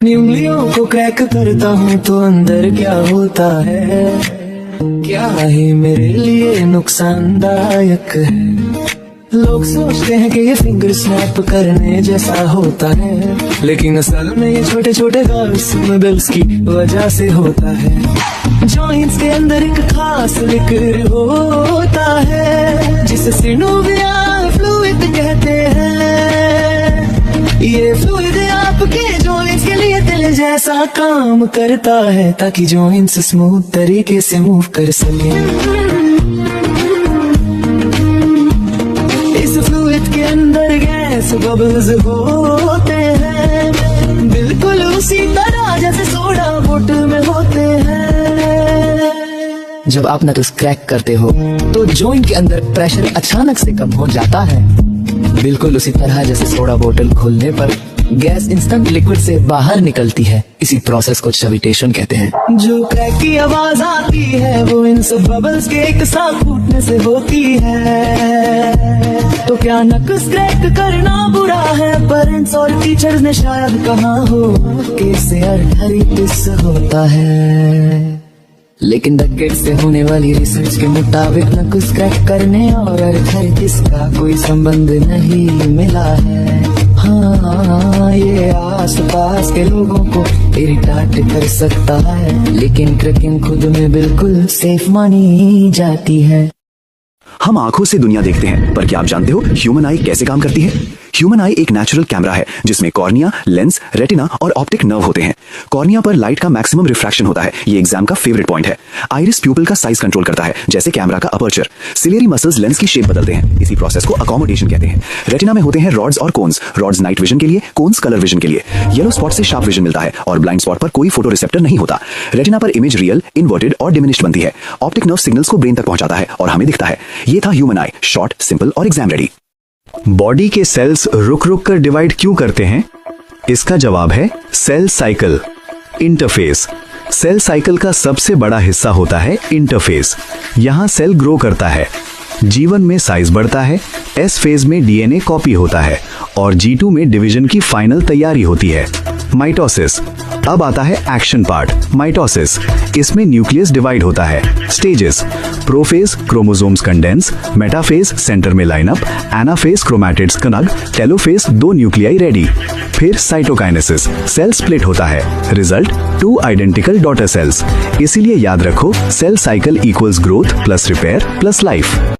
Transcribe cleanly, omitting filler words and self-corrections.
अपनी उंगलियों को क्रैक करता हूँ तो अंदर क्या होता है, क्या ही मेरे लिए नुकसानदायक है। लोग सोचते हैं कि ये फिंगर स्नैप करने जैसा होता है, लेकिन असल में ये छोटे छोटे गाल्स मदल्स की वजह से होता है। जॉइंट्स के अंदर एक खास लिक्विड होता है जिसे सिनोवियल फ्लूइड कहते हैं। ये फ्लूइड आपके जॉइंट्स के लिए दिल जैसा काम करता है, ताकि जॉइंट्स स्मूथ तरीके से मूव कर सके। के अंदर गैस बबल्स होते हैं, बिल्कुल उसी तरह जैसे सोडा बोतल में होते हैं। जब आप नट्स क्रैक करते हो तो जॉइंट के अंदर प्रेशर अचानक से कम हो जाता है, बिल्कुल उसी तरह जैसे सोडा बोतल खोलने पर गैस इंस्टेंट लिक्विड से बाहर निकलती है। इसी प्रोसेस को चविटेशन कहते हैं। जो क्रैक की आवाज आती है वो इन सब बबल्स के एक साथ फूटने से होती है। तो क्या नक्स क्रैक करना बुरा है? पेरेंट्स और टीचर्स ने शायद कहा हो कि इससे अर्थाइटिस होता है, लेकिन डेकेड से होने वाली रिसर्च के मुताबिक नक्स क्रैक करने और अर्थाइटिस का कोई संबंध नहीं मिला है। हाँ, ये आस पास के लोगों को इरिटेट कर सकता है, लेकिन क्रैकिंग खुद में बिल्कुल सेफ मानी जाती है। हम आंखों से दुनिया देखते हैं, पर क्या आप जानते हो ह्यूमन आई कैसे काम करती है? ह्यूमन आई एक नेचुरल कैमरा है जिसमें कॉर्निया, लेंस, रेटिना और ऑप्टिक नर्व होते हैं। कॉर्निया पर लाइट का मैक्सिमम रिफ्रैक्शन होता है, ये एग्जाम का फेवरेट पॉइंट है। आइरिस प्यूपिल का साइज कंट्रोल करता है, जैसे कैमरा का अपर्चर। सिलियरी मसल्स लेंस की शेप बदलते हैं, इसी प्रोसेस को अकोमोडेशन कहते हैं। रेटिना में होते हैं रॉड्स और कोन्स, रॉड्स नाइट विजन के लिए, कोन्स कलर विजन के लिए। येलो स्पॉट से शार्प विजन मिलता है और ब्लाइंड स्पॉट पर कोई फोटो रिसेप्टर नहीं होता। रेटिना पर इमेज रियल, इन्वर्टेड और डिमिनिश्ड बनती है। ऑप्टिक नर्व सिग्नल्स को ब्रेन तक पहुंचाता है और हमें दिखता है। ये था ह्यूमन आई, शॉर्ट, सिंपल और एग्जाम रेडी। बॉडी के सेल्स रुक रुक कर डिवाइड क्यों करते हैं? इसका जवाब है cell cycle. Interphase. Cell cycle का सबसे बड़ा हिस्सा होता है इंटरफेस। यहां सेल ग्रो करता है, G1 में साइज बढ़ता है, S फेज में डीएनए कॉपी होता है और G2 में डिवीजन की फाइनल तैयारी होती है। माइटोसिस। अब आता है एक्शन पार्ट, माइटोसिस। इसमें न्यूक्लियस डिवाइड होता है। Stages. Prophase, chromosomes condense, metaphase, center में लाइनअप, एनाफेज, क्रोमैटिड्स कनग, टेलोफेज, 2 न्यूक्लियाई रेडी। फिर साइटोकाइनेसिस, सेल स्प्लिट होता है। Result 2 identical daughter cells. इसीलिए याद रखो, cell cycle equals growth plus repair plus life.